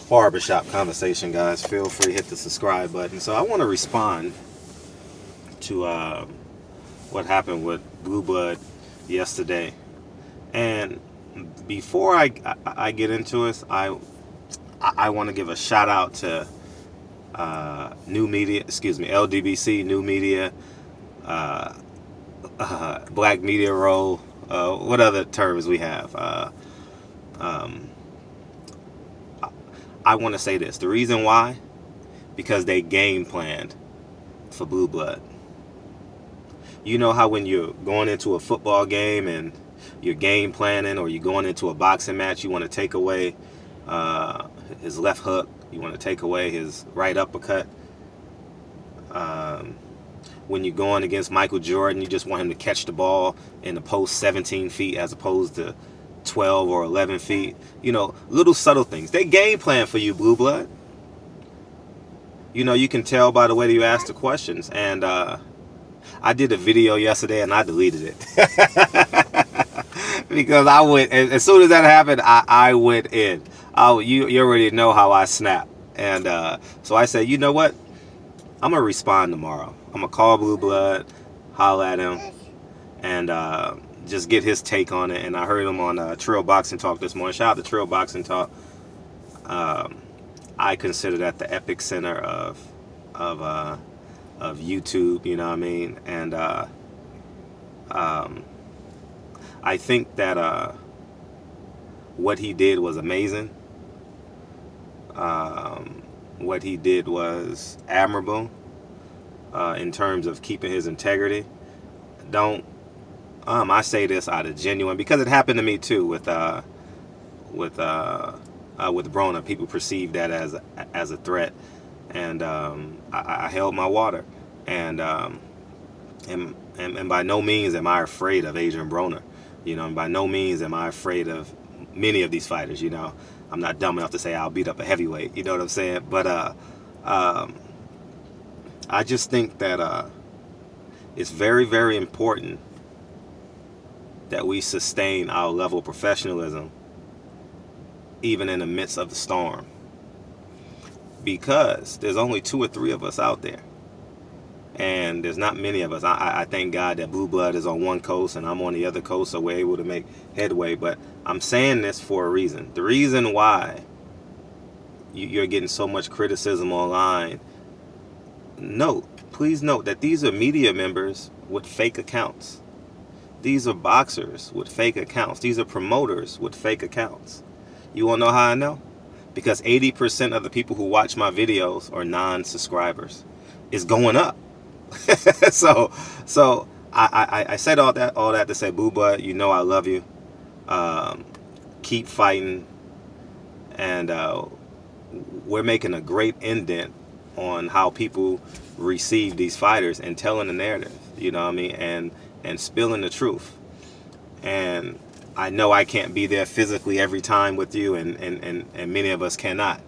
barbershop conversation, guys. Feel free to hit the subscribe button. So I want to respond to what happened with Blue Blood yesterday. And before I get into it, I want to give a shout out to new media, LDBC, new media, black media role, what other terms we have. I want to say this. The reason why, because they game planned for Blue Blood. You know how when you're going into a football game and you're game planning, or you're going into a boxing match, you want to take away his left hook, you want to take away his right uppercut. When you're going against Michael Jordan, you just want him to catch the ball in the post 17 feet as opposed to 12 or 11 feet. You know, little subtle things. They game plan for you, Blue Blood. You know, you can tell by the way that you ask the questions. And I did a video yesterday and I deleted it. Because I went, as soon as that happened, I went in. You already know how I snap. And so I said, you know what? I'm going to respond tomorrow. I'm going to call Blue Blood, holler at him, and just get his take on it. And I heard him on Trail Boxing Talk this morning. Shout out to Trail Boxing Talk. I consider that the epic center of YouTube, you know what I mean? And I think that what he did was amazing. What he did was admirable in terms of keeping his integrity. I say this out of genuine, because it happened to me too with Brona. People perceived that as a threat, and I held my water, and by no means am I afraid of Adrian Broner. You know, and by no means am I afraid of many of these fighters. You know, I'm not dumb enough to say I'll beat up a heavyweight. You know what I'm saying? But I just think that it's very, very important that we sustain our level of professionalism even in the midst of the storm, because there's only 2 or 3 of us out there, and there's not many of us. I thank God that Blue Blood is on one coast and I'm on the other coast, so we're able to make headway. But I'm saying this for a reason. The reason why you're getting so much criticism online, please note that these are media members with fake accounts. These are boxers with fake accounts. These are promoters with fake accounts. You want to know how I know? Because 80% of the people who watch my videos are non-subscribers. It's going up. So I said all that to say, Boo Bud, you know I love you. Keep fighting, and we're making a great indent on how people receive these fighters and telling the narrative. You know what I mean? And spilling the truth. And I know I can't be there physically every time with you, and many of us cannot.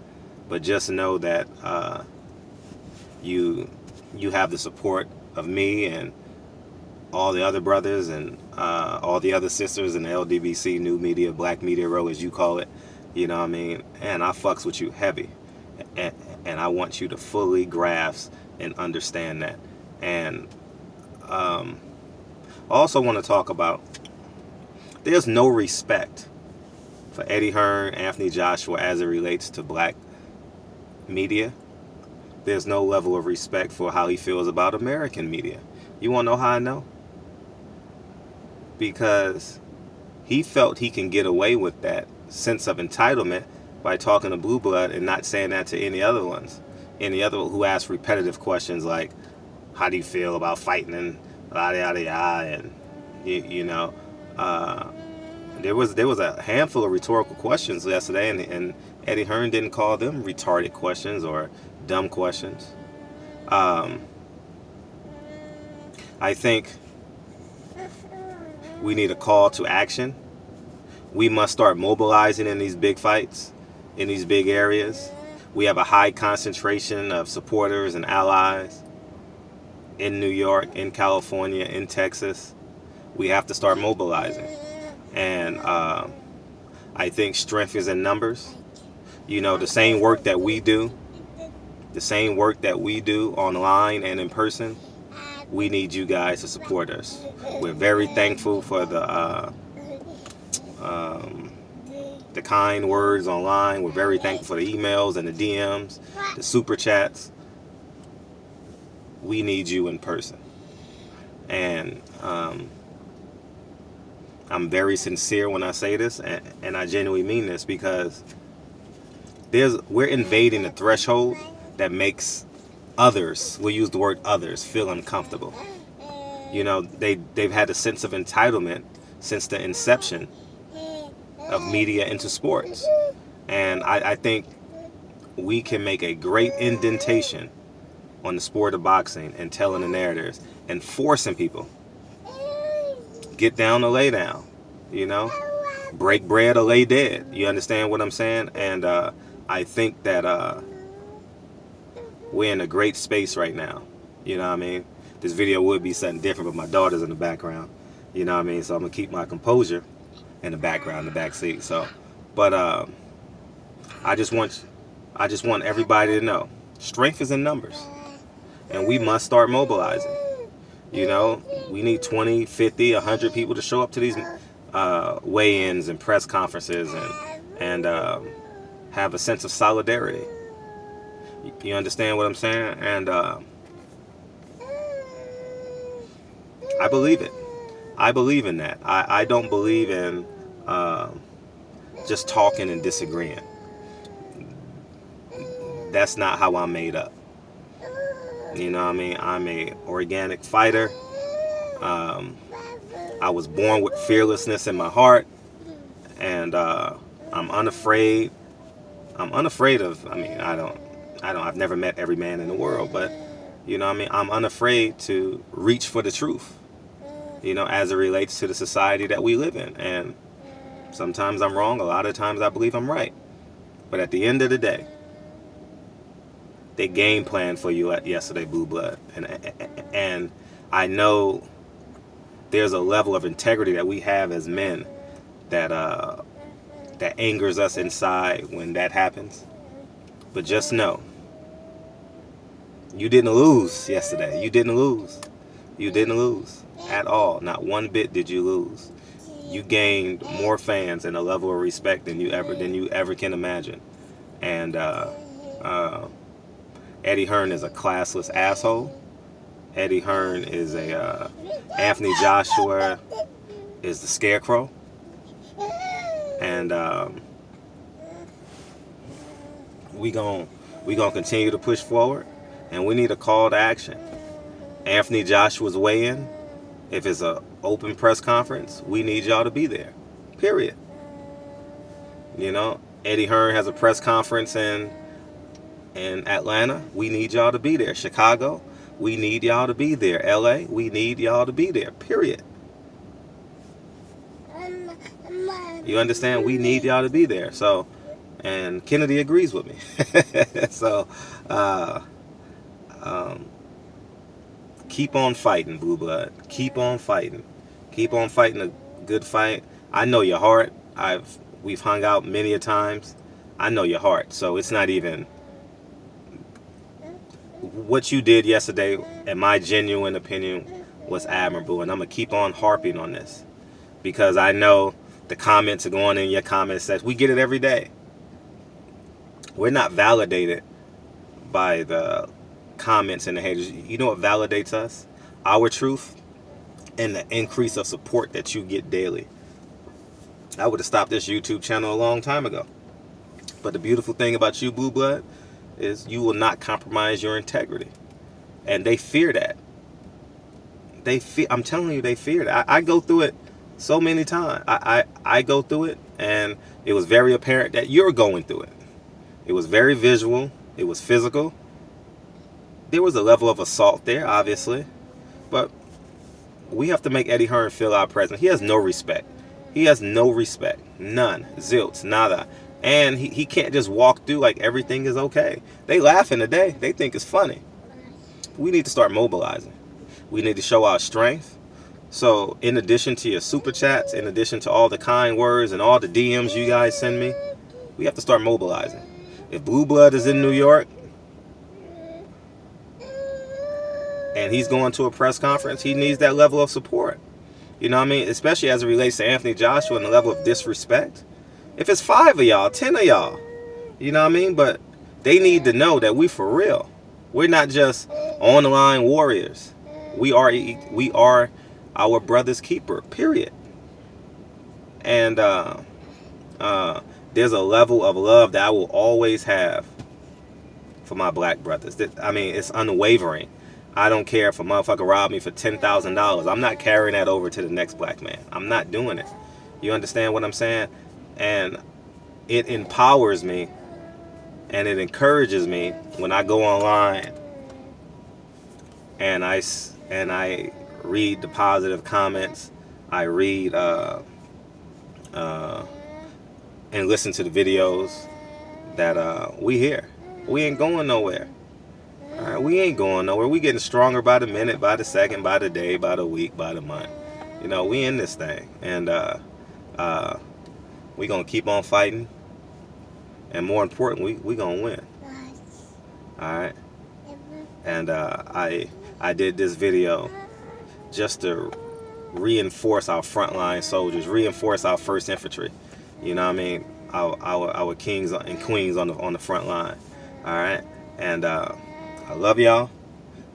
But just know that you have the support of me and all the other brothers and all the other sisters in the LDBC, new media, black media row, as you call it. You know what I mean? And I fucks with you heavy. And I want you to fully grasp and understand that. And I also want to talk about, there's no respect for Eddie Hearn, Anthony Joshua as it relates to black media. There's no level of respect for how he feels about American media. You want to know how I know? Because he felt he can get away with that sense of entitlement by talking to Blue Blood and not saying that to any other ones. Any other who ask repetitive questions like, how do you feel about fighting and yada yada yada, and you know, there was a handful of rhetorical questions yesterday, and Eddie Hearn didn't call them retarded questions or dumb questions. I think we need a call to action. We must start mobilizing in these big fights, in these big areas. We have a high concentration of supporters and allies in New York, in California, in Texas. We have to start mobilizing. And I think strength is in numbers. You know, the same work that we do, online and in person, we need you guys to support us. We're very thankful for the kind words online. We're very thankful for the emails and the DMs, the super chats. We need you in person. And I'm very sincere when I say this, and I genuinely mean this, because we're invading a threshold that makes others, we'll use the word others, feel uncomfortable. You know, they've had a sense of entitlement since the inception of media into sports. And I think we can make a great indentation on the sport of boxing and telling the narratives and forcing people, get down or lay down, you know, break bread or lay dead. You understand what I'm saying? And I think that we're in a great space right now. You know what I mean? This video would be something different, but my daughter's in the background. You know what I mean? So I'm gonna keep my composure in the background, in the back seat. So, but I just want everybody to know, strength is in numbers, and we must start mobilizing. You know, we need 20, 50, 100 people to show up to these weigh-ins and press conferences and have a sense of solidarity. You understand what I'm saying? And I believe it. I believe in that. I don't believe in just talking and disagreeing. That's not how I'm made up. You know what I mean? I'm a organic fighter. I was born with fearlessness in my heart, and I'm unafraid. I'm unafraid of, I've never met every man in the world, but you know what I mean? I'm unafraid to reach for the truth, you know, as it relates to the society that we live in. And sometimes I'm wrong. A lot of times I believe I'm right. But at the end of the day, they game planned for you yesterday, Blue Blood. And I know there's a level of integrity that we have as men that angers us inside when that happens. But just know, you didn't lose yesterday. You didn't lose. You didn't lose at all. Not one bit did you lose. You gained more fans and a level of respect than you ever can imagine. And Eddie Hearn is a classless asshole. Eddie Hearn is Anthony Joshua is the scarecrow. And we gonna continue to push forward, and we need a call to action. Anthony Joshua's weigh-in, if it's an open press conference, we need y'all to be there. Period. You know, Eddie Hearn has a press conference in Atlanta. We need y'all to be there. Chicago, we need y'all to be there. LA, we need y'all to be there. Period. You understand? We need y'all to be there. So, and Kennedy agrees with me. So, keep on fighting, Blue Blood. Keep on fighting. Keep on fighting a good fight. I know your heart. We've hung out many a times. I know your heart. So it's not even what you did yesterday, in my genuine opinion, was admirable. And I'm gonna keep on harping on this, because I know the comments are going in your comment section. We get it every day. We're not validated by the comments and the haters. You know what validates us? Our truth and the increase of support that you get daily. I would have stopped this YouTube channel a long time ago. But the beautiful thing about you, Blue Blood, is you will not compromise your integrity. And they fear that. I'm telling you, they fear that. I go through it so many times. I go through it, and it was very apparent that you're going through it. It was very visual. It was physical. There was a level of assault there, obviously. But we have to make Eddie Hearn feel our presence. He has no respect. He has no respect. None. Zilch. Nada. And he can't just walk through like everything is okay. They laughing today. They think it's funny. We need to start mobilizing. We need to show our strength. So in addition to your super chats, in addition to all the kind words and all the DMs you guys send me, we have to start mobilizing. If Blue Blood is in New York and he's going to a press conference, he needs that level of support. You know what I mean? Especially as it relates to Anthony Joshua and the level of disrespect. If it's 5 of y'all, 10 of y'all, you know what I mean? But they need to know that we for real. We're not just on the line warriors. We are our brother's keeper, period. And there's a level of love that I will always have for my black brothers. I mean, it's unwavering. I don't care if a motherfucker robbed me for $10,000. I'm not carrying that over to the next black man. I'm not doing it. You understand what I'm saying? And it empowers me and it encourages me when I go online and I read the positive comments. I read and listen to the videos that we hear. We ain't going nowhere. All right, we ain't going nowhere. We getting stronger by the minute, by the second, by the day, by the week, by the month. You know, we in this thing, and we gonna keep on fighting, and more importantly, we gonna win. All right, and I did this video just to reinforce our frontline soldiers, reinforce our 1st Infantry. You know what I mean? Our kings and queens on the front line. All right, and I love y'all.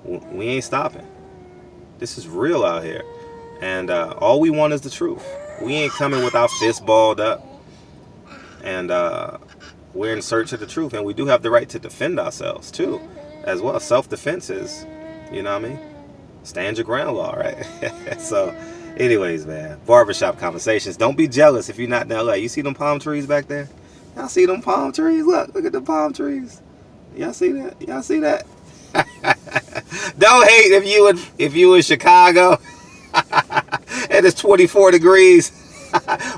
We ain't stopping. This is real out here, and all we want is the truth. We ain't coming with our fists balled up, and we're in search of the truth, and we do have the right to defend ourselves too, as well. Self-defense is, you know what I mean? Stand your ground law, right? So, anyways, man, barbershop conversations. Don't be jealous if you're not in LA. You see them palm trees back there? Y'all see them palm trees? Look at the palm trees. Y'all see that? Y'all see that? Don't hate if you in Chicago and it's 24 degrees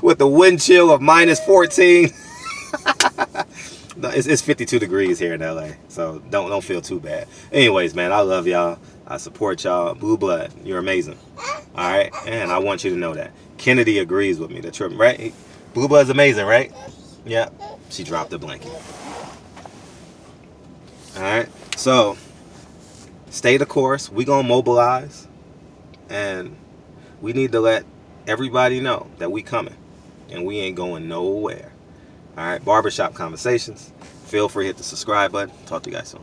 with the wind chill of -14. No, it's 52 degrees here in LA, so don't feel too bad. Anyways, man, I love y'all. I support y'all. Blue Blood, you're amazing. All right, and I want you to know that. Kennedy agrees with me. That you're right. Blue Blood's amazing, right? Yeah. She dropped the blanket. All right. So stay the course. We gonna mobilize, and we need to let everybody know that we coming, and we ain't going nowhere. All right. Barbershop conversations. Feel free to hit the subscribe button. Talk to you guys soon.